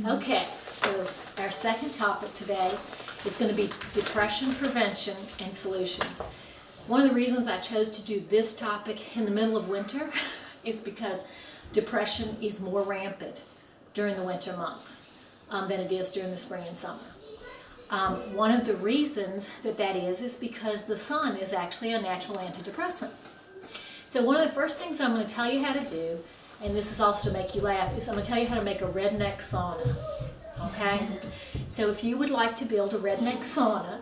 Okay, so our second topic today is going to be depression prevention and solutions. One of the reasons I chose to do this topic in the middle of winter is because depression is more rampant during the winter months than it is during the spring and summer. One of the reasons that is because the sun is actually a natural antidepressant. So one of the first things I'm going to tell you how to do, and this is also to make you laugh, is I'm going to tell you how to make a redneck sauna. Okay? So if you would like to build a redneck sauna,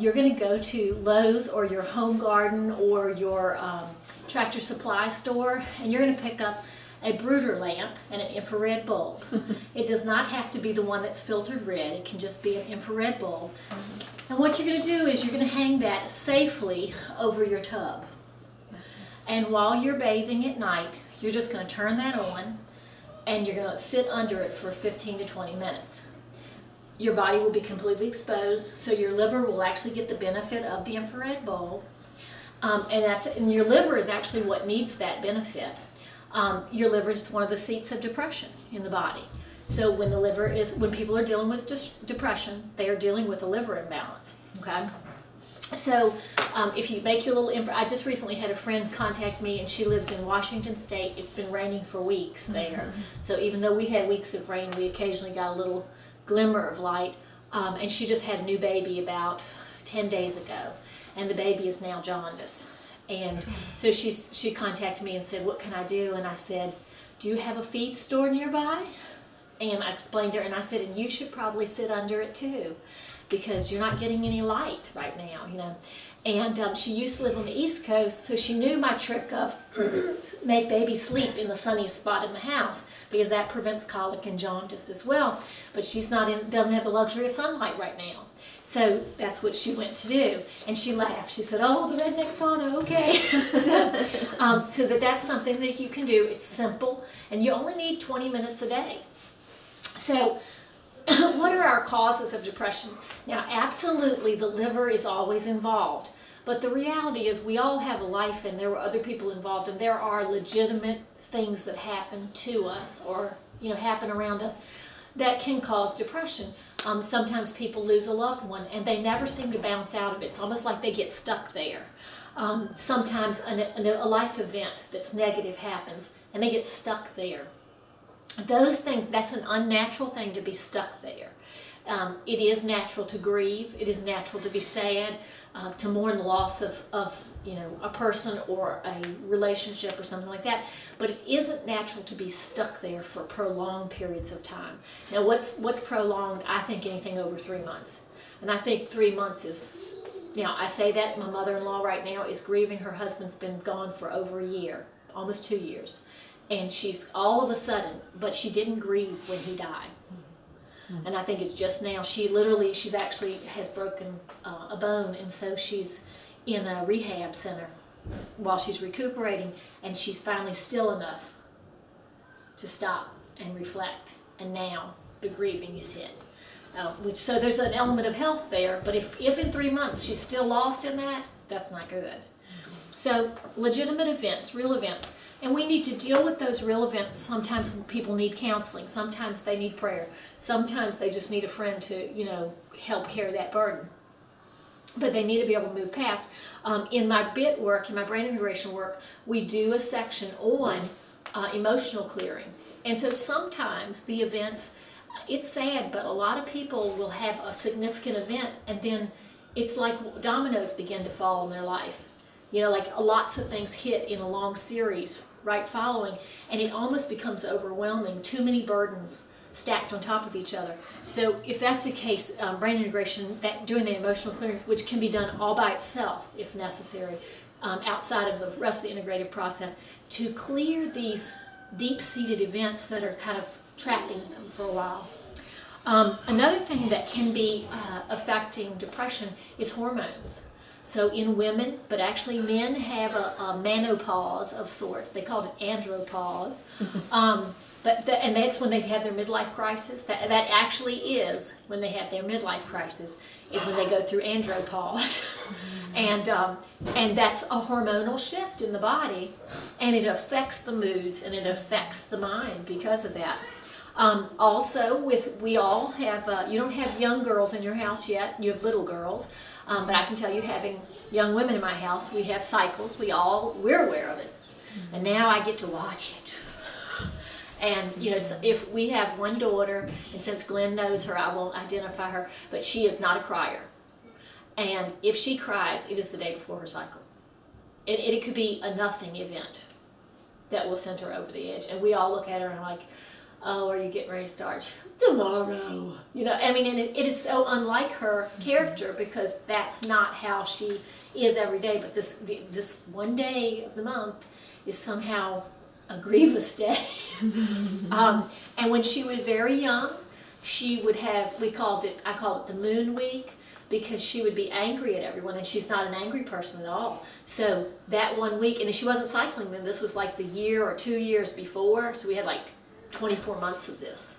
you're going to go to Lowe's or your Home Garden or your Tractor Supply store, and you're going to pick up a Brooder lamp and an infrared bulb. It does not have to be the one that's filtered red. It can just be an infrared bulb. And what you're going to do is you're going to hang that safely over your tub. And while you're bathing at night, you're just going to turn that on and you're going to sit under it for 15 to 20 minutes. Your body will be completely exposed, so your liver will actually get the benefit of the infrared bulb. And your liver is actually what needs that benefit. Your liver is one of the seats of depression in the body. So when people are dealing with depression, they are dealing with a liver imbalance. Okay. So if you make your little, I just recently had a friend contact me, and she lives in Washington State. It's been raining for weeks there. So even though we had weeks of rain, we occasionally got a little glimmer of light. And she just had a new baby about 10 days ago, and the baby is now jaundice. And so she contacted me and said, "What can I do?" And I said, "Do you have a feed store nearby?" And I explained to her, and I said, "And you should probably sit under it too, because you're not getting any light right now, you know." And she used to live on the East Coast, so she knew my trick of make baby sleep in the sunniest spot in the house, because that prevents colic and jaundice as well. But she's doesn't have the luxury of sunlight right now. So that's what she went to do. And she laughed. She said, "Oh, the redneck sauna, okay." So that's something that you can do. It's simple, and you only need 20 minutes a day. So what are our causes of depression? Now, absolutely, the liver is always involved. But the reality is we all have a life, and there were other people involved, and there are legitimate things that happen to us or happen around us that can cause depression. Sometimes people lose a loved one, and they never seem to bounce out of it. It's almost like they get stuck there. Sometimes a life event that's negative happens, and they get stuck there. Those things, that's an unnatural thing to be stuck there. It is natural to grieve. It is natural to be sad, to mourn the loss of a person or a relationship or something like that. But it isn't natural to be stuck there for prolonged periods of time. Now, what's prolonged? I think anything over 3 months. And I think 3 months is, I say that my mother-in-law right now is grieving. Her husband's been gone for over a year, almost 2 years. And she's all of a sudden, but she didn't grieve when he died. And I think it's just now. She's actually has broken a bone, and so she's in a rehab center while she's recuperating, and she's finally still enough to stop and reflect. And now the grieving is hit. So there's an element of health there, but if in 3 months she's still lost in that, that's not good. So legitimate events, real events. And we need to deal with those real events. Sometimes people need counseling. Sometimes they need prayer. Sometimes they just need a friend to, help carry that burden. But they need to be able to move past. In my BIT work, in my brain integration work, we do a section on emotional clearing. And so sometimes the events, it's sad, but a lot of people will have a significant event, and then it's like dominoes begin to fall in their life. Like lots of things hit in a long series right following, and it almost becomes overwhelming. Too many burdens stacked on top of each other. So if that's the case, brain integration, doing the emotional clearing, which can be done all by itself if necessary, outside of the rest of the integrative process, to clear these deep-seated events that are kind of trapping them for a while. Another thing that can be affecting depression is hormones. So in women, but actually men have a menopause of sorts. They call it andropause. And that's when they have their midlife crisis. That actually is when they have their midlife crisis, is when they go through andropause. And that's a hormonal shift in the body, and it affects the moods and it affects the mind because of that. Also, we all have, you don't have young girls in your house yet, you have little girls, but I can tell you, having young women in my house, we have cycles, we're aware of it, and now I get to watch it. And you know, so if we have one daughter, and since Glenn knows her, I won't identify her, but she is not a crier. And if she cries, it is the day before her cycle. It could be a nothing event that will send her over the edge. And we all look at her and are like, oh, are you getting ready to start? Tomorrow. You know, I mean, and it is so unlike her character, because that's not how she is every day. But this one day of the month is somehow a grievous day. And when she was very young, she would have, I called it the moon week, because she would be angry at everyone, and she's not an angry person at all. So that 1 week, and she wasn't cycling then, this was like the year or 2 years before, so we had like 24 months of this.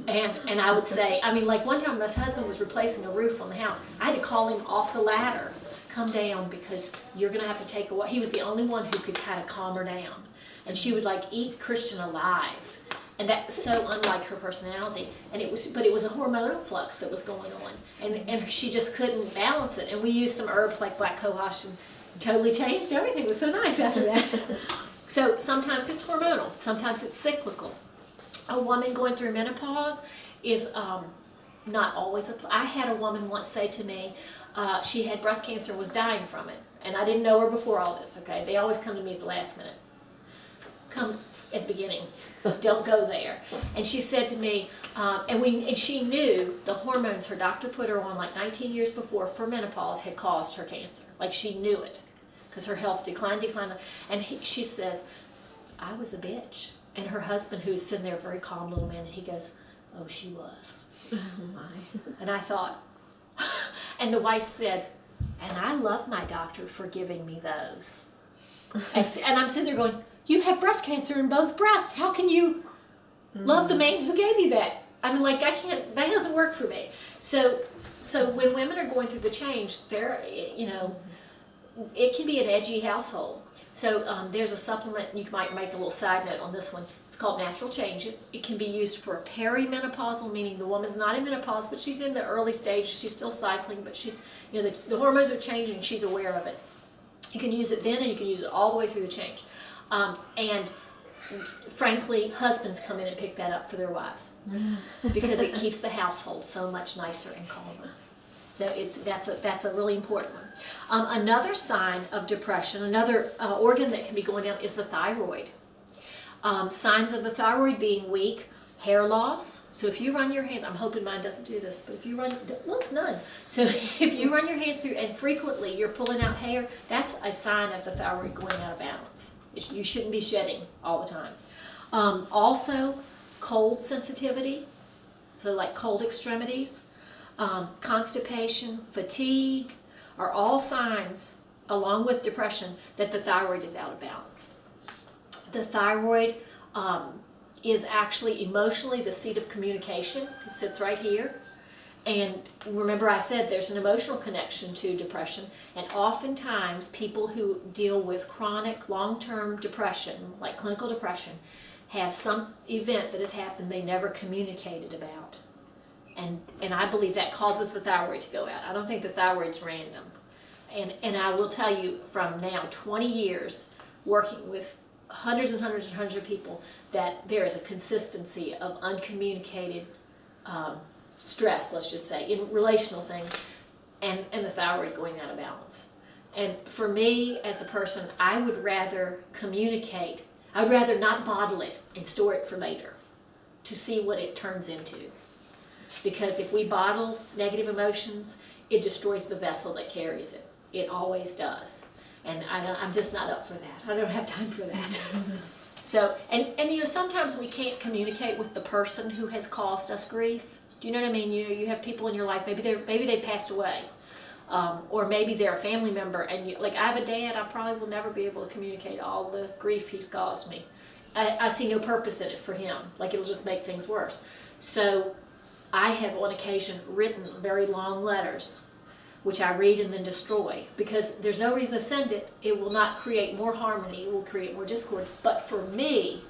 and I would say, I mean, like one time my husband was replacing a roof on the house. I had to call him off the ladder, come down, because you're gonna have to take a walk. He was the only one who could kind of calm her down. And she would like eat Christian alive. And that was so unlike her personality. And it was a hormonal flux that was going on. And she just couldn't balance it. And we used some herbs like black cohosh and totally changed everything. It was so nice after that. So sometimes it's hormonal, sometimes it's cyclical. A woman going through menopause is not always I had a woman once say to me, she had breast cancer and was dying from it. And I didn't know her before all this, okay? They always come to me at the last minute. Come at the beginning, don't go there. And she said to me, and she knew the hormones her doctor put her on like 19 years before for menopause had caused her cancer. Like she knew it, because her health declined. And she says, I was a bitch. And her husband, who's sitting there, a very calm little man, and he goes, oh, she was. Oh my. And I thought, and the wife said, and I love my doctor for giving me those. And I'm sitting there going, you have breast cancer in both breasts. How can you love the man who gave you that? I mean, like, I can't, that doesn't work for me. So when women are going through the change, they're, you know, it can be an edgy household. So there's a supplement, you might make a little side note on this one. It's called Natural Changes. It can be used for perimenopausal, meaning the woman's not in menopause, but she's in the early stage. She's still cycling, but she's, you know, the hormones are changing and she's aware of it. You can use it then, and you can use it all the way through the change. And frankly, husbands come in and pick that up for their wives because it keeps the household so much nicer and calmer. So that's a really important one. Another sign of depression, another organ that can be going down is the thyroid. Signs of the thyroid being weak, hair loss. So if you run your hands, I'm hoping mine doesn't do this, but if you run, look, none. So if you run your hands through and frequently you're pulling out hair, that's a sign of the thyroid going out of balance. You shouldn't be shedding all the time. Also, cold sensitivity, so like cold extremities, constipation, fatigue, are all signs, along with depression, that the thyroid is out of balance. The thyroid is actually emotionally the seat of communication. It sits right here. And remember I said there's an emotional connection to depression, and oftentimes people who deal with chronic long-term depression, like clinical depression, have some event that has happened they never communicated about. And I believe that causes the thyroid to go out. I don't think the thyroid's random. And I will tell you from now 20 years working with hundreds and hundreds and hundreds of people that there is a consistency of uncommunicated stress, let's just say, in relational things, and the thyroid going out of balance. And for me as a person, I would rather communicate. I would rather not bottle it and store it for later to see what it turns into. Because if we bottle negative emotions, it destroys the vessel that carries it. It always does. And I'm just not up for that. I don't have time for that. So, and you know, sometimes we can't communicate with the person who has caused us grief. Do you know what I mean? You have people in your life, maybe they passed away. Or maybe they're a family member, and you, like I have a dad, I probably will never be able to communicate all the grief he's caused me. I see no purpose in it for him. Like, it'll just make things worse. So I have on occasion written very long letters, which I read and then destroy, because there's no reason to send it. It will not create more harmony, it will create more discord. But for me,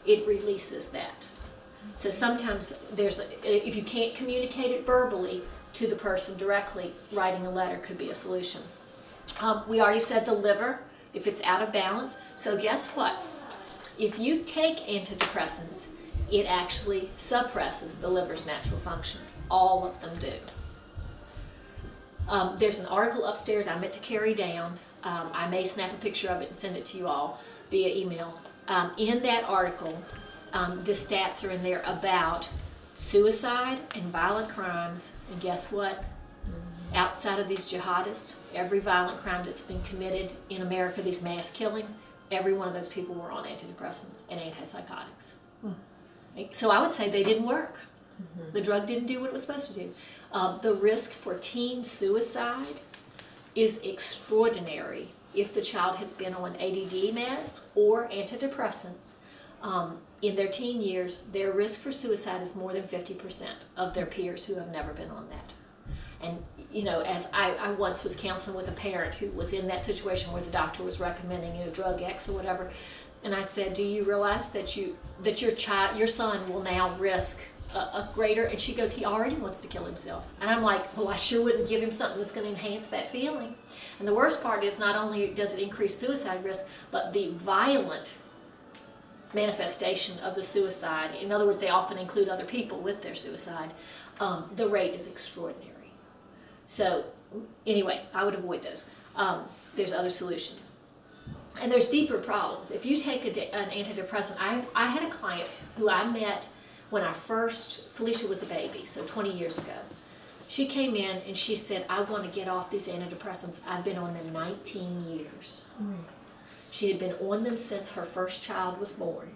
it releases that. So sometimes if you can't communicate it verbally to the person directly, writing a letter could be a solution. We already said the liver, if it's out of balance. So guess what? If you take antidepressants, it actually suppresses the liver's natural function. All of them do. There's an article upstairs I meant to carry down. I may snap a picture of it and send it to you all via email. In that article, the stats are in there about suicide and violent crimes. And guess what? Outside of these jihadists, every violent crime that's been committed in America, these mass killings, every one of those people were on antidepressants and antipsychotics. So I would say they didn't work. The drug didn't do what it was supposed to do. The risk for teen suicide is extraordinary if the child has been on ADD meds or antidepressants. In their teen years, their risk for suicide is more than 50% of their peers who have never been on that. And, you know, as I once was counseling with a parent who was in that situation where the doctor was recommending, you know, drug X or whatever, and I said, do you realize that your son will now risk a greater, and she goes, he already wants to kill himself. And I'm like, well, I sure wouldn't give him something that's going to enhance that feeling. And the worst part is not only does it increase suicide risk, but the violent manifestation of the suicide, in other words, they often include other people with their suicide, the rate is extraordinary. So anyway, I would avoid those. There's other solutions. And there's deeper problems. If you take an antidepressant, I had a client who I met when Felicia was a baby, so 20 years ago. She came in and she said, I want to get off these antidepressants. I've been on them 19 years. She had been on them since her first child was born.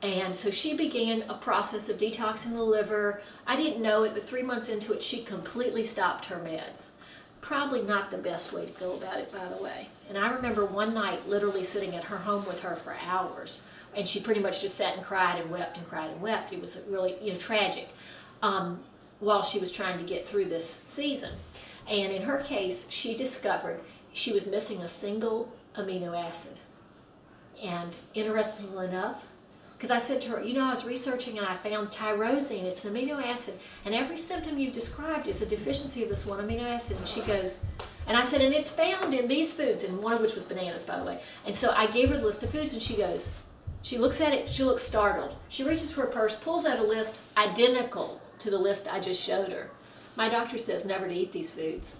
And so she began a process of detoxing the liver. I didn't know it, but 3 months into it, she completely stopped her meds. Probably not the best way to go about it, by the way. And I remember one night literally sitting at her home with her for hours. And she pretty much just sat and cried and wept and cried and wept. It was really, tragic while she was trying to get through this season. And in her case, she discovered she was missing a single amino acid. And interestingly enough, because I said to her, I was researching and I found tyrosine. It's an amino acid. And every symptom you've described is a deficiency of this one amino acid. And she goes, and I said, and it's found in these foods, and one of which was bananas, by the way. And so I gave her the list of foods, and she goes, she looks at it, she looks startled. She reaches for her purse, pulls out a list identical to the list I just showed her. My doctor says never to eat these foods.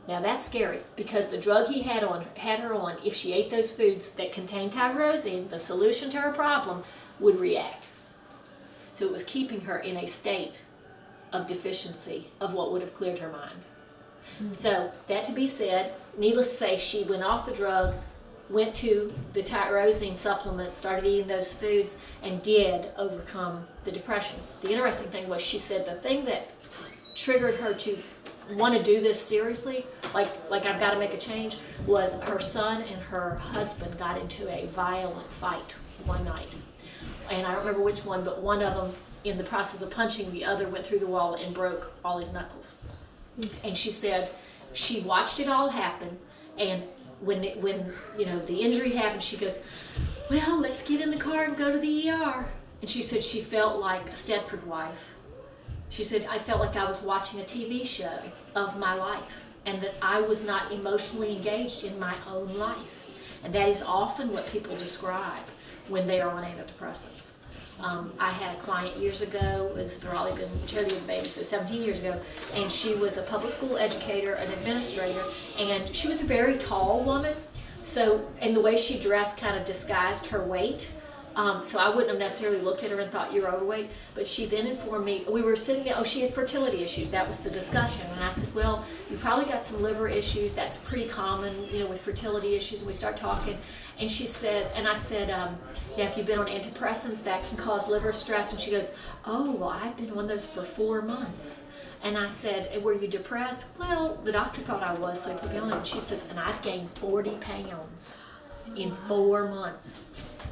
Now that's scary, because the drug he had her on, if she ate those foods that contained tyrosine, the solution to her problem would react. So it was keeping her in a state of deficiency of what would have cleared her mind. So that to be said, needless to say, she went off the drug, went to the tyrosine supplements, started eating those foods, and did overcome the depression. The interesting thing was, she said the thing that triggered her to want to do this seriously, like I've got to make a change, was her son and her husband got into a violent fight one night. And I don't remember which one, but one of them, in the process of punching the other, went through the wall and broke all his knuckles. And she said she watched it all happen, and when the injury happened, she goes, well, let's get in the car and go to the ER. And she said she felt like a Stepford wife. She said, I felt like I was watching a TV show of my life, and that I was not emotionally engaged in my own life. And that is often what people describe when they are on antidepressants. I had a client years ago, it's probably been Charity was a baby, so 17 years ago, and she was a public school educator, an administrator, and she was a very tall woman, and the way she dressed kind of disguised her weight. So I wouldn't have necessarily looked at her and thought, you're overweight. But she then informed me, we were sitting there, she had fertility issues. That was the discussion. And I said, well, you probably got some liver issues. That's pretty common, with fertility issues. And we start talking. And she says, and I said, if you've been on antidepressants, that can cause liver stress. And she goes, oh, well, I've been on those for 4 months. And I said, were you depressed? Well, the doctor thought I was, so he put me on it. And she says, and I've gained 40 pounds in 4 months.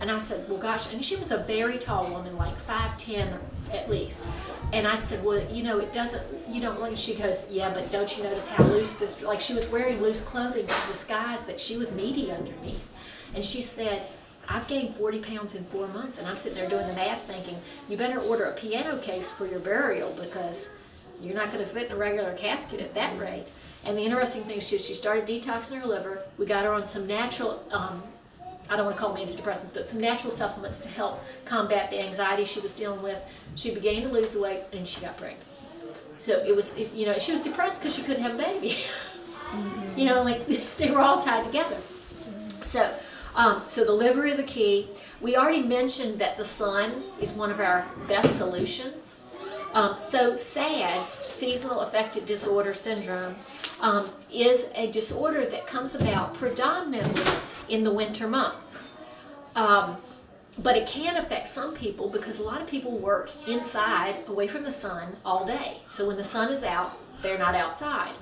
And I said, well, gosh, and she was a very tall woman, like 5'10" at least. And I said, well, you don't want, she goes, yeah, but don't you notice how loose this, like she was wearing loose clothing to disguise that she was meaty underneath. And she said, I've gained 40 pounds in 4 months, and I'm sitting there doing the math thinking, you better order a piano case for your burial because you're not going to fit in a regular casket at that rate. And the interesting thing is she started detoxing her liver. We got her on some natural, I don't want to call them antidepressants, but some natural supplements to help combat the anxiety she was dealing with. She began to lose the weight, and she got pregnant. So she was depressed because she couldn't have a baby. Like they were all tied together. So the liver is a key. We already mentioned that the sun is one of our best solutions. So SADS, Seasonal Affective Disorder Syndrome, is a disorder that comes about predominantly in the winter months. But it can affect some people because a lot of people work inside, away from the sun, all day. So when the sun is out, they're not outside.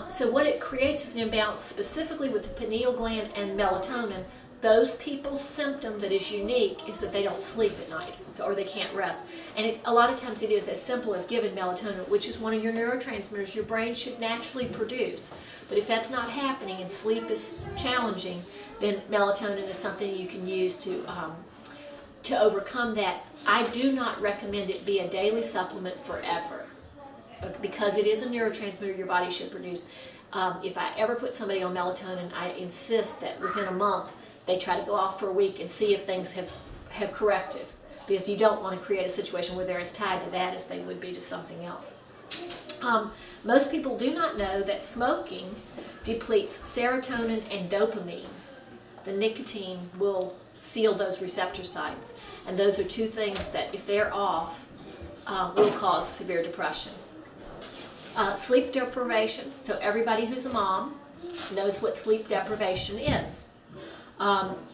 So what it creates is an imbalance specifically with the pineal gland and melatonin. Those people's symptom that is unique is that they don't sleep at night or they can't rest. And a lot of times it is as simple as giving melatonin, which is one of your neurotransmitters your brain should naturally produce. But if that's not happening and sleep is challenging, then melatonin is something you can use to overcome that. I do not recommend it be a daily supplement forever because it is a neurotransmitter your body should produce. If I ever put somebody on melatonin, I insist that within a month they try to go off for a week and see if things have corrected, because you don't want to create a situation where they're as tied to that as they would be to something else. Most people do not know that smoking depletes serotonin and dopamine. The nicotine will seal those receptor sites, and those are two things that, if they're off, will cause severe depression. Sleep deprivation. So everybody who's a mom knows what sleep deprivation is.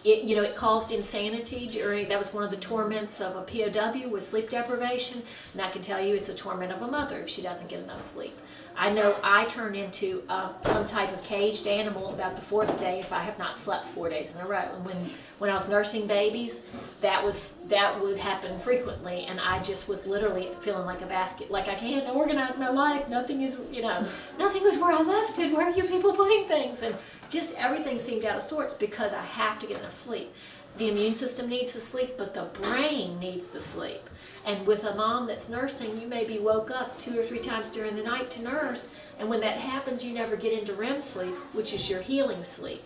It caused insanity that was one of the torments of a POW, was sleep deprivation, and I can tell you it's a torment of a mother if she doesn't get enough sleep. I know I turn into some type of caged animal about the fourth day if I have not slept 4 days in a row. And when I was nursing babies, that would happen frequently, and I just was literally feeling like a basket, like I can't organize my life. Nothing is where I left it. Where are you people putting things? And just everything seemed out of sorts because I have to get enough sleep. The immune system needs to sleep, but the brain needs the sleep. And with a mom that's nursing, you may be woke up 2 or 3 times during the night to nurse, and when that happens, you never get into REM sleep, which is your healing sleep.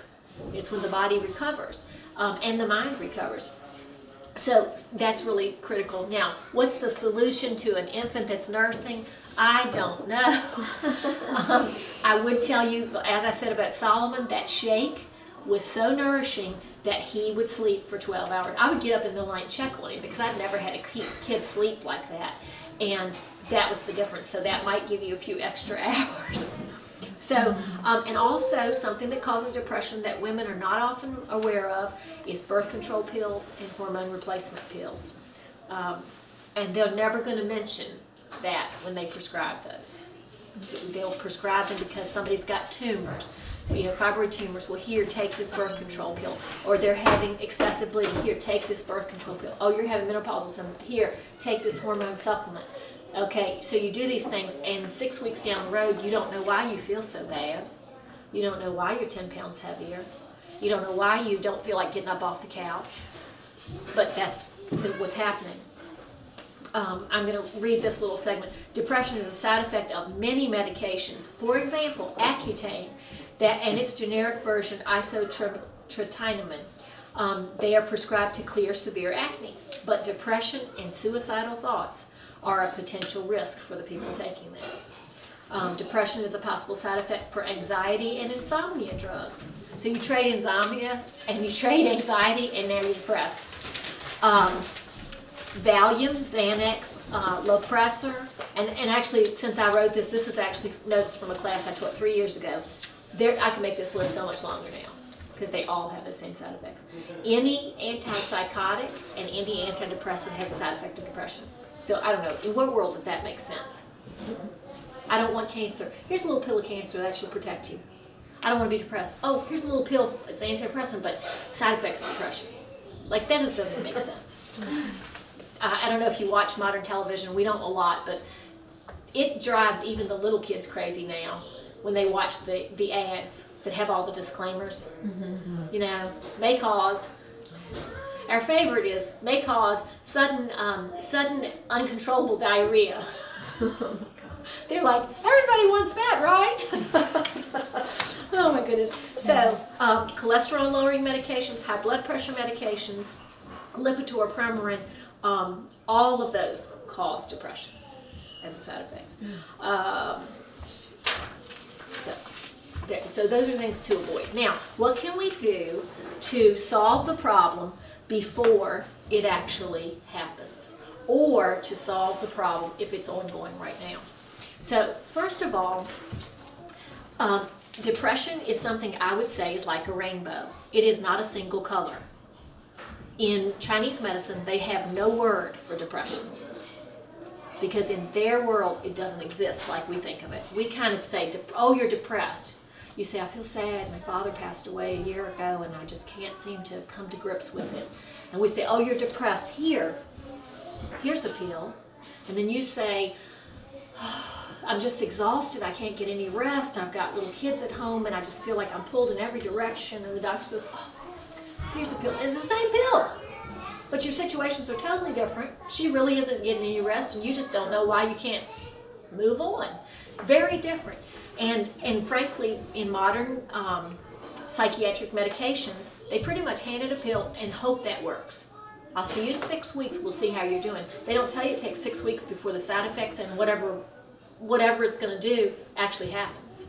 It's when the body recovers and the mind recovers. So that's really critical. Now, what's the solution to an infant that's nursing? I don't know. I would tell you, as I said about Solomon, that shake was so nourishing that he would sleep for 12 hours. I would get up in the night and check on him because I'd never had a kid sleep like that. And that was the difference. So that might give you a few extra hours. So, and also something that causes depression that women are not often aware of is birth control pills and hormone replacement pills. And they're never going to mention that when they prescribe those. They'll prescribe them because somebody's got tumors. So fibroid tumors, well, here, take this birth control pill. Or they're having excessive bleeding, here, take this birth control pill. Oh, you're having menopausal symptoms, here, take this hormone supplement. Okay, so you do these things, and 6 weeks down the road, you don't know why you feel so bad. You don't know why you're 10 pounds heavier. You don't know why you don't feel like getting up off the couch. But that's what's happening. I'm going to read this little segment. Depression is a side effect of many medications. For example, Accutane, and its generic version, isotretinoin. They are prescribed to clear severe acne. But depression and suicidal thoughts are a potential risk for the people taking them. Depression is a possible side effect for anxiety and insomnia drugs. So you trade insomnia and you trade anxiety, and now you're depressed. Valium, Xanax, Lopressor, and actually, since I wrote this is actually notes from a class I taught 3 years ago. I can make this list so much longer now because they all have those same side effects. Any antipsychotic and any antidepressant has a side effect of depression. So I don't know, in what world does that make sense? I don't want cancer. Here's a little pill of cancer that should protect you. I don't want to be depressed. Oh, here's a little pill, it's antidepressant, but side effects depression. Like, that just doesn't make sense. I don't know if you watch modern television. We don't a lot, but it drives even the little kids crazy now when they watch the ads that have all the disclaimers. May cause Our favorite is may cause sudden uncontrollable diarrhea. They're like, everybody wants that, right? Oh my goodness. So, cholesterol lowering medications, high blood pressure medications, Lipitor, Premarin, all of those cause depression as a side effect. So those are things to avoid. Now, what can we do to solve the problem before it actually happens, or to solve the problem if it's ongoing right now? So first of all, depression is something I would say is like a rainbow. It is not a single color. In Chinese medicine, they have no word for depression because in their world, it doesn't exist like we think of it. We kind of say, oh, you're depressed. You say, I feel sad. My father passed away a year ago and I just can't seem to come to grips with it. And we say, oh, you're depressed. Here's a pill. And then you say, oh, I'm just exhausted. I can't get any rest. I've got little kids at home and I just feel like I'm pulled in every direction. And the doctor says, oh, here's a pill. It's the same pill, but your situations are totally different. She really isn't getting any rest and you just don't know why you can't move on. Very different. And frankly, in modern psychiatric medications, they pretty much hand it a pill and hope that works. I'll see you in 6 weeks. We'll see how you're doing. They don't tell you it takes 6 weeks before the side effects and whatever it's going to do actually happens.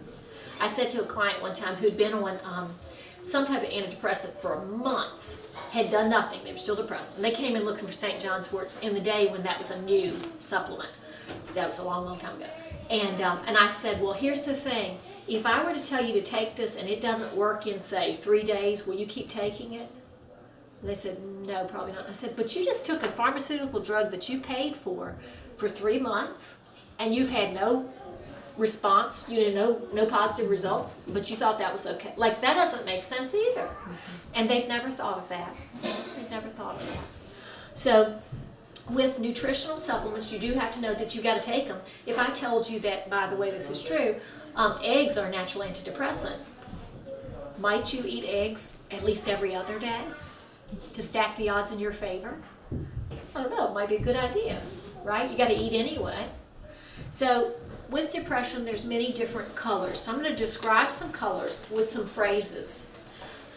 I said to a client one time who'd been on some type of antidepressant for months, had done nothing. They were still depressed. And they came in looking for St. John's worts in the day when that was a new supplement. That was a long, long time ago. And I said, well, here's the thing. If I were to tell you to take this and it doesn't work in, say, 3 days, will you keep taking it? And they said, no, probably not. I said, but you just took a pharmaceutical drug that you paid for 3 months, and you've had no response, no positive results, but you thought that was okay. Like, that doesn't make sense either. And they've never thought of that. They've never thought of that. So with nutritional supplements, you do have to know that you got to take them. If I told you that, by the way, this is true, eggs are a natural antidepressant, might you eat eggs at least every other day to stack the odds in your favor? I don't know, it might be a good idea, right? You got to eat anyway. So with depression, there's many different colors. So I'm going to describe some colors with some phrases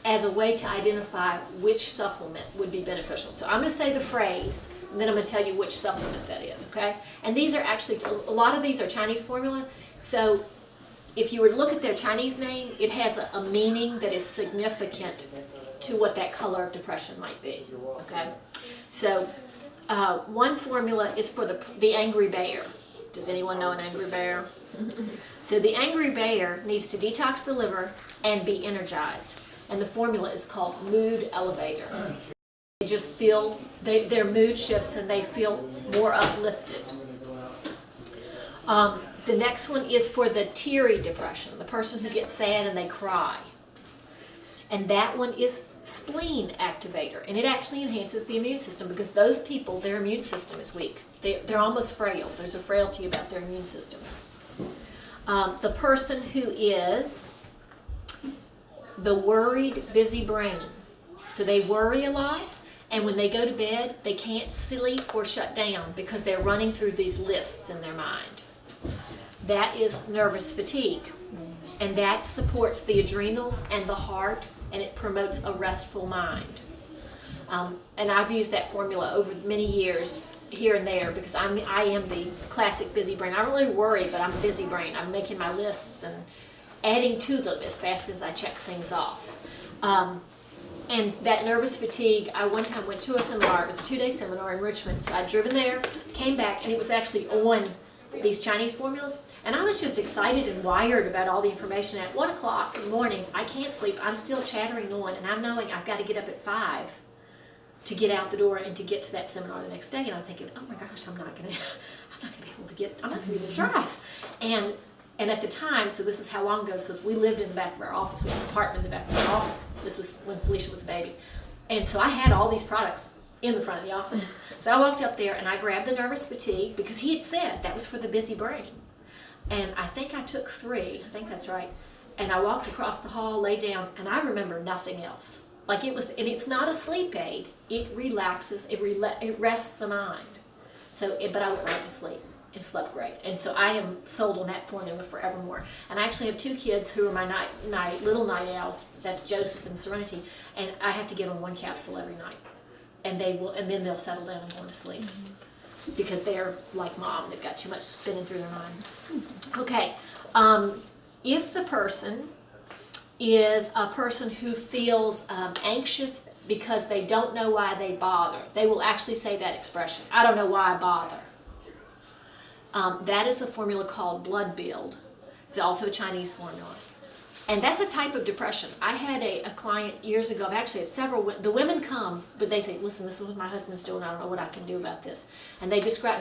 as a way to identify which supplement would be beneficial. So I'm going to say the phrase, and then I'm going to tell you which supplement that is, okay? And these are actually, a lot of these are Chinese formula, so if you were to look at their Chinese name, it has a meaning that is significant to what that color of depression might be, okay? So one formula is for the angry bear. Does anyone know an angry bear? So the angry bear needs to detox the liver and be energized. And the formula is called Mood Elevator. They just feel, their mood shifts and they feel more uplifted. The next one is for the teary depression, the person who gets sad and they cry. And that one is Spleen Activator. And it actually enhances the immune system because those people, their immune system is weak. They're almost frail. There's a frailty about their immune system. The person who is the worried, busy brain. So they worry a lot, and when they go to bed, they can't sleep or shut down because they're running through these lists in their mind. That is nervous fatigue, and that supports the adrenals and the heart, and it promotes a restful mind. And I've used that formula over many years, here and there, because I am the classic busy brain. I don't really worry, but I'm a busy brain. I'm making my lists and adding to them as fast as I check things off. And that nervous fatigue, I one time went to a seminar. It was a 2-day seminar in Richmond. So I'd driven there, came back, and it was actually on these Chinese formulas. And I was just excited and wired about all the information. At 1 o'clock in the morning, I can't sleep. I'm still chattering on, and I'm knowing I've got to get up at 5 to get out the door and to get to that seminar the next day. And I'm thinking, oh my gosh, I'm not gonna be able to drive. And at the time, so this is how long ago, so we lived in the back of our office. We had an apartment in the back of our office. This was when Felicia was a baby. And so I had all these products in the front of the office. So I walked up there and I grabbed the nervous fatigue because he had said that was for the busy brain. And I think I took 3, I think that's right. And I walked across the hall, lay down, and I remember nothing else. Like it was, and it's not a sleep aid. It relaxes, it rests the mind. So, but I went right to sleep and slept great. And so I am sold on that formula forevermore. And I actually have 2 kids who are my little night owls. That's Joseph and Serenity. And I have to give them 1 capsule every night. And then they'll settle down and go to sleep. Because they're like mom, they've got too much spinning through their mind. Okay, if the person is a person who feels anxious because they don't know why they bother, they will actually say that expression, I don't know why I bother. That is a formula called blood build. It's also a Chinese formula. And that's a type of depression. I had a client years ago, I've actually had several, the women come, but they say, listen, this is what my husband's doing, I don't know what I can do about this. And they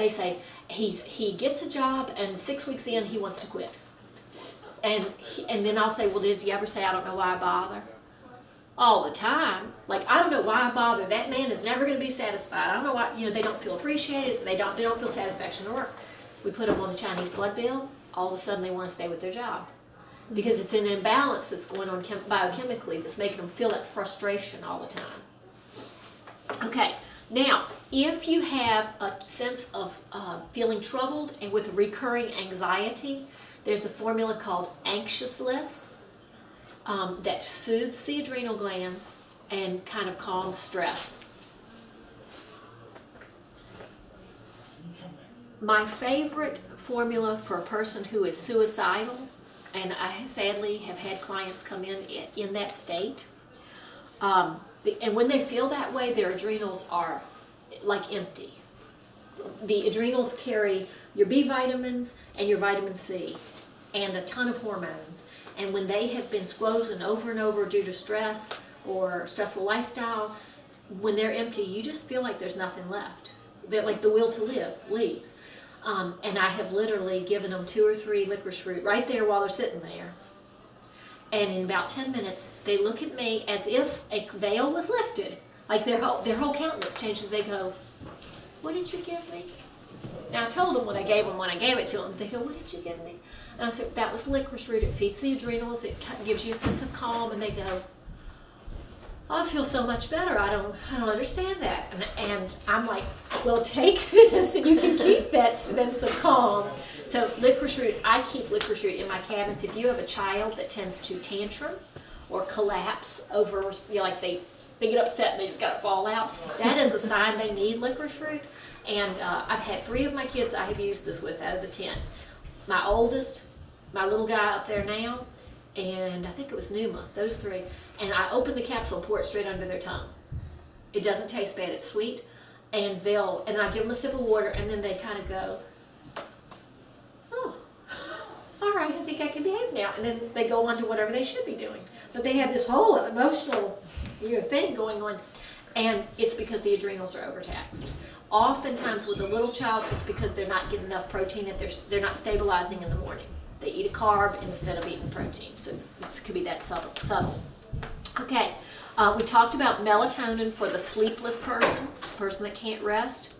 say, he gets a job and 6 weeks in, he wants to quit. And then I'll say, well, does he ever say, I don't know why I bother? All the time. Like, I don't know why I bother. That man is never going to be satisfied. I don't know why, they don't feel appreciated. They don't feel satisfaction in work. We put them on the Chinese blood bill, all of a sudden they want to stay with their job. Because it's an imbalance that's going on biochemically that's making them feel that frustration all the time. Okay, now, if you have a sense of feeling troubled and with recurring anxiety, there's a formula called Anxiousless that soothes the adrenal glands and kind of calms stress. My favorite formula for a person who is suicidal, and I sadly have had clients come in that state, and when they feel that way, their adrenals are like empty. The adrenals carry your B vitamins and your vitamin C and a ton of hormones. And when they have been squozing over and over due to stress or stressful lifestyle, when they're empty, you just feel like there's nothing left. That like the will to live leaves. And I have literally given them 2 or 3 licorice root right there while they're sitting there. And in about 10 minutes, they look at me as if a veil was lifted. Like their whole countenance changed. They go, what did you give me? Now I told them what I gave them when I gave it to them. They go, what did you give me? And I said, that was licorice root. It feeds the adrenals. It gives you a sense of calm. And they go, I feel so much better. I don't understand that. And I'm like, well, take this and you can keep that sense of calm. So licorice root, I keep licorice root in my cabinets. If you have a child that tends to tantrum or collapse over, like they get upset and they just got to fall out, that is a sign they need licorice root. And I've had 3 of my kids I have used this with out of the 10. My oldest, my little guy up there now, and I think it was Numa, those 3. And I open the capsule and pour it straight under their tongue. It doesn't taste bad, it's sweet. And I give them a sip of water, and then they kind of go, oh, all right, I think I can behave now. And then they go on to whatever they should be doing. But they have this whole emotional thing going on. And it's because the adrenals are overtaxed. Oftentimes with a little child, it's because they're not getting enough protein, that they're not stabilizing in the morning. They eat a carb instead of eating protein. So it could be that subtle. Okay, we talked about melatonin for the sleepless person that can't rest.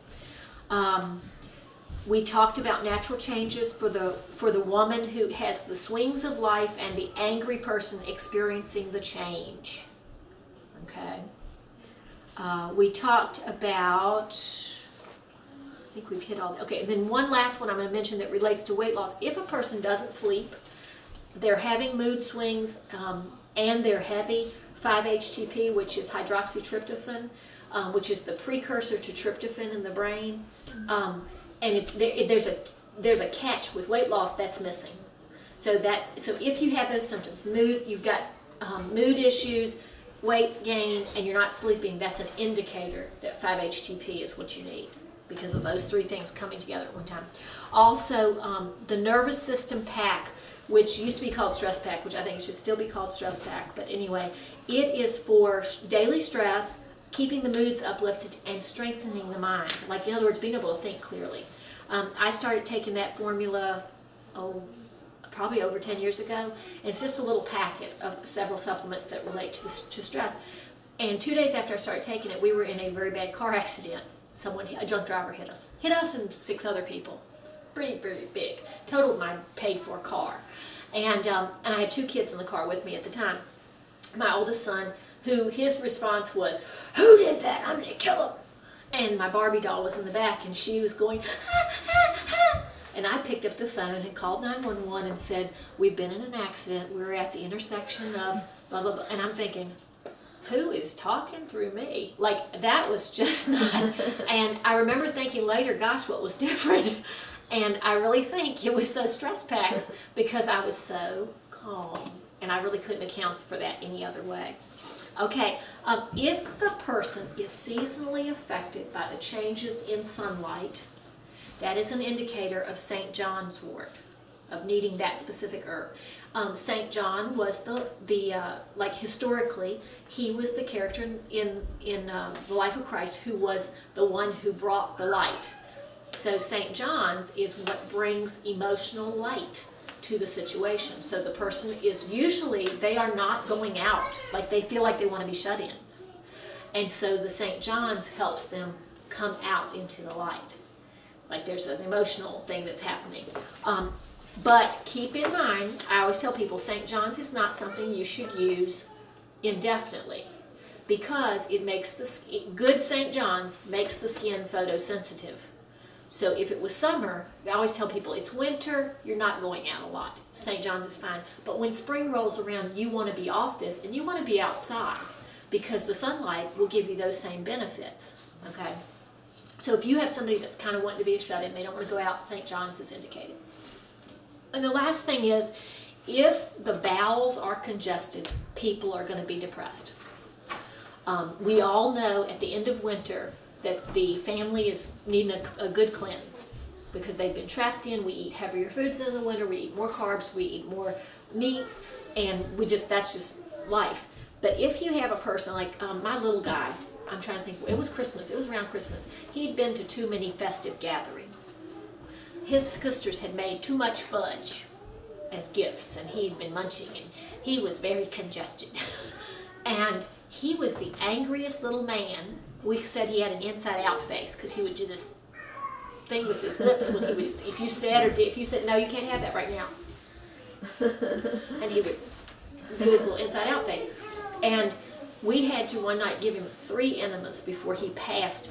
We talked about natural changes for the woman who has the swings of life and the angry person experiencing the change. Okay. We talked about, I think we've hit all, okay, and then one last one I'm going to mention that relates to weight loss. If a person doesn't sleep, they're having mood swings, and they're heavy, 5-HTP, which is hydroxytryptophan, which is the precursor to tryptophan in the brain. And there's a catch with weight loss that's missing. So if you have those symptoms, you've got mood issues, weight gain, and you're not sleeping, that's an indicator that 5-HTP is what you need, because of those 3 things coming together at one time. Also, the nervous system pack, which used to be called stress pack, which I think it should still be called stress pack, but anyway, it is for daily stress, keeping the moods uplifted, and strengthening the mind. Like, in other words, being able to think clearly. I started taking that formula, probably over 10 years ago. And it's just a little packet of several supplements that relate to stress. And 2 days after I started taking it, we were in a very bad car accident. A drunk driver hit us and 6 other people. It was pretty, pretty big. Totaled my paid-for car. And I had 2 kids in the car with me at the time. My oldest son who his response was, "Who did that? I'm gonna kill him." And my Barbie doll was in the back, and she was going, "Ha, ha, ha." And I picked up the phone and called 911 and said, "We've been in an accident. We're at the intersection of blah, blah, blah." And I'm thinking, who is talking through me? Like, that was just not. And I remember thinking later, gosh, what was different? And I really think it was those stress packs, because I was so calm. And I really couldn't account for that any other way. Okay, if the person is seasonally affected by the changes in sunlight, that is an indicator of St. John's wort, of needing that specific herb. St. John was like historically, he was the character in the life of Christ who was the one who brought the light. So St. John's is what brings emotional light to the situation. So the person is usually, they are not going out, like they feel like they want to be shut-ins. And so the St. John's helps them come out into the light. Like there's an emotional thing that's happening. But keep in mind, I always tell people, St. John's is not something you should use indefinitely, because it makes good St. John's makes the skin photosensitive. So if it was summer, I always tell people it's winter, you're not going out a lot. St. John's is fine. But when spring rolls around, you want to be off this and you want to be outside, because the sunlight will give you those same benefits. Okay? So if you have somebody that's kind of wanting to be a shut-in, they don't want to go out, St. John's is indicated. And the last thing is, if the bowels are congested, people are going to be depressed. We all know at the end of winter that the family is needing a good cleanse, because they've been trapped in. We eat heavier foods in the winter, we eat more carbs, we eat more meats, and that's just life. But if you have a person like my little guy, I'm trying to think, it was Christmas, it was around Christmas, he'd been to too many festive gatherings. His sisters had made too much fudge as gifts, and he'd been munching, and he was very congested. And he was the angriest little man. We said he had an inside-out face, because he would do this thing with his lips when he would, if you said, "No, you can't have that right now," and he would do his little inside-out face. And we had to one night give him 3 enemas before he passed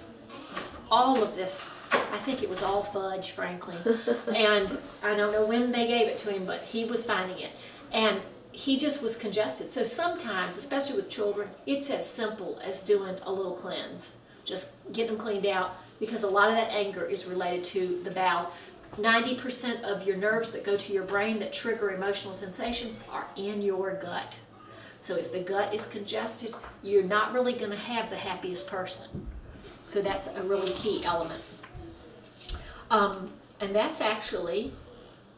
all of this. I think it was all fudge, frankly. And I don't know when they gave it to him, but he was finding it. And he just was congested. So sometimes, especially with children, it's as simple as doing a little cleanse. Just get them cleaned out, because a lot of that anger is related to the bowels. 90% of your nerves that go to your brain that trigger emotional sensations are in your gut. So if the gut is congested, you're not really going to have the happiest person. So that's a really key element. And that's actually,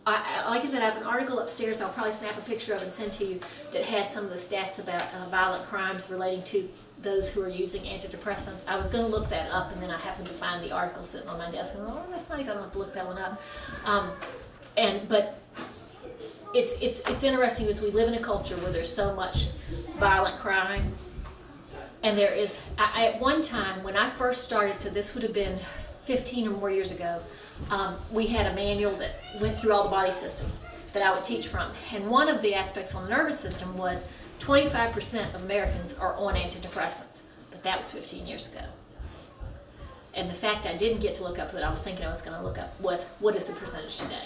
like I said, I have an article upstairs I'll probably snap a picture of and send to you that has some of the stats about violent crimes relating to those who are using antidepressants. I was going to look that up, and then I happened to find the article sitting on my desk, and oh, that's nice, I don't have to look that one up. But it's interesting, because we live in a culture where there's so much violent crime. And there is, at one time when I first started, so this would have been 15 or more years ago, we had a manual that went through all the body systems that I would teach from. And one of the aspects on the nervous system was 25% of Americans are on antidepressants. But that was 15 years ago. And the fact I didn't get to look up that I was thinking I was going to look up was, what is the percentage today?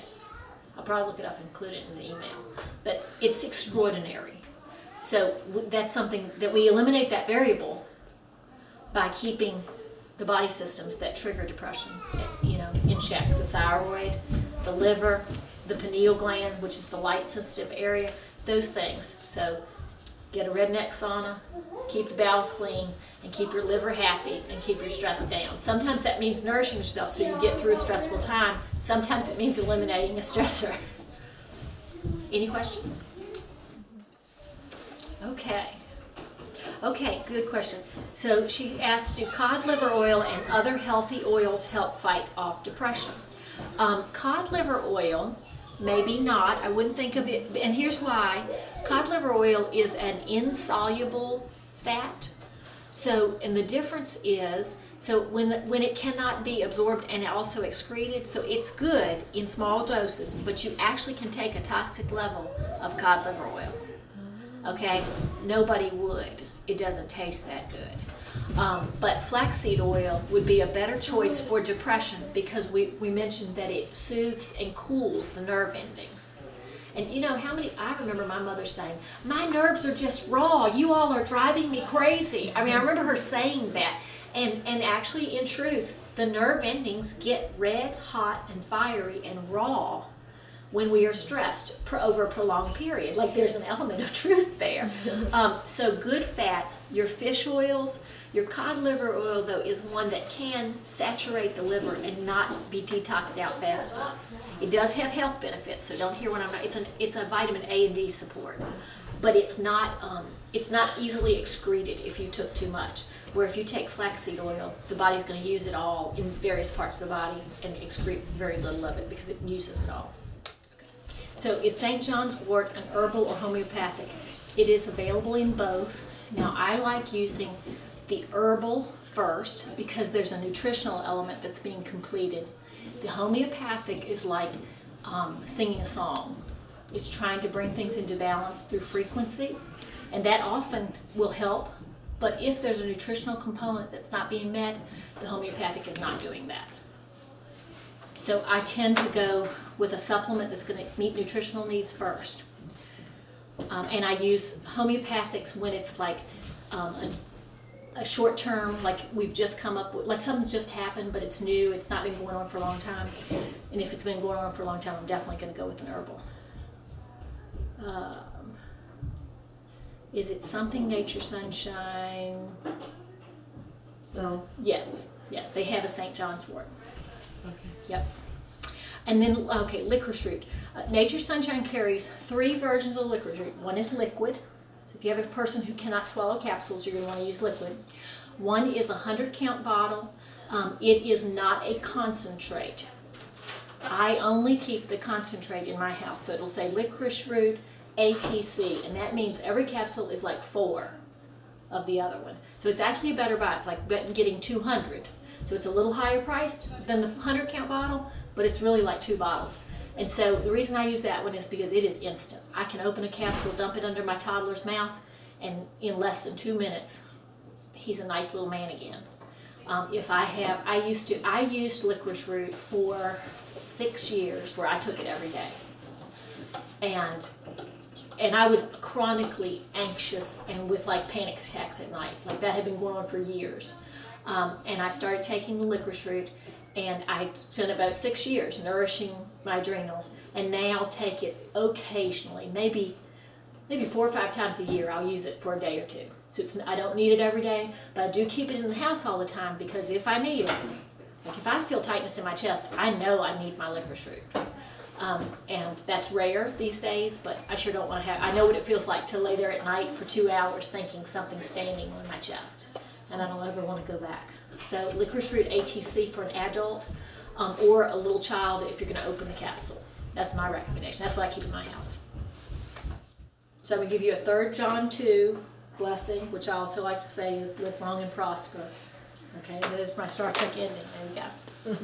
I'll probably look it up and include it in the email. But it's extraordinary. So that's something that we eliminate, that variable, by keeping the body systems that trigger depression, in check. The thyroid, the liver, the pineal gland, which is the light sensitive area, those things. So get a redneck sauna, keep the bowels clean, and keep your liver happy, and keep your stress down. Sometimes that means nourishing yourself so you get through a stressful time. Sometimes it means eliminating a stressor. Any questions? Okay, good question. So she asked, do cod liver oil and other healthy oils help fight off depression? Cod liver oil, maybe not. I wouldn't think of it, and here's why. Cod liver oil is an insoluble fat. So, and the difference is, so when it cannot be absorbed and also excreted, so it's good in small doses, but you actually can take a toxic level of cod liver oil. Okay, nobody would. It doesn't taste that good. But flaxseed oil would be a better choice for depression because we mentioned that it soothes and cools the nerve endings. And you know I remember my mother saying, my nerves are just raw, you all are driving me crazy. I mean, I remember her saying that. And actually, in truth, the nerve endings get red, hot, and fiery and raw when we are stressed over a prolonged period. Like there's an element of truth there. So good fats, your fish oils, your cod liver oil though is one that can saturate the liver and not be detoxed out fast enough. It does have health benefits, so don't hear what I'm not. It's a vitamin A and D support, but it's not easily excreted if you took too much. Where if you take flaxseed oil, the body's going to use it all in various parts of the body and excrete very little of it because it uses it all. So is St. John's wort an herbal or homeopathic? It is available in both. Now I like using the herbal first because there's a nutritional element that's being completed. The homeopathic is like singing a song. It's trying to bring things into balance through frequency, and that often will help. But if there's a nutritional component that's not being met, the homeopathic is not doing that. So I tend to go with a supplement that's going to meet nutritional needs first. And I use homeopathics when it's like a short term, like we've just come up with, like something's just happened, but it's new, it's not been going on for a long time. And if it's been going on for a long time, I'm definitely going to go with an herbal. Is it something Nature Sunshine? So, Yes, they have a St. John's wort. okay. Yep. And then, okay, licorice root. Nature Sunshine carries 3 versions of licorice root. One is liquid. So if you have a person who cannot swallow capsules, you're going to want to use liquid. One is a 100-count bottle. It is not a concentrate. I only keep the concentrate in my house. So it'll say licorice root, ATC, and that means every capsule is like 4 of the other one. So it's actually a better buy. It's like getting 200. So it's a little higher priced than the 100-count bottle, but it's really like 2 bottles. And so the reason I use that one is because it is instant. I can open a capsule, dump it under my toddler's mouth, and in less than 2 minutes, he's a nice little man again. I used licorice root for 6 years where I took it every day. And I was chronically anxious and with like panic attacks at night. Like that had been going on for years. And I started taking the licorice root, and I spent about 6 years nourishing my adrenals, and now take it occasionally, maybe 4 or 5 times a year. I'll use it for a day or 2. So I don't need it every day, but I do keep it in the house all the time because if I need it, like if I feel tightness in my chest, I know I need my licorice root. And that's rare these days, but I sure don't want to I know what it feels like to lay there at night for 2 hours thinking something's standing on my chest, and I don't ever want to go back. So licorice root ATC for an adult, or a little child if you're going to open the capsule. That's my recommendation. That's what I keep in my house. So I'm going to give you a 3 John 2 blessing, which I also like to say is live long and prosper. Okay, that is my Star Trek ending. There you go.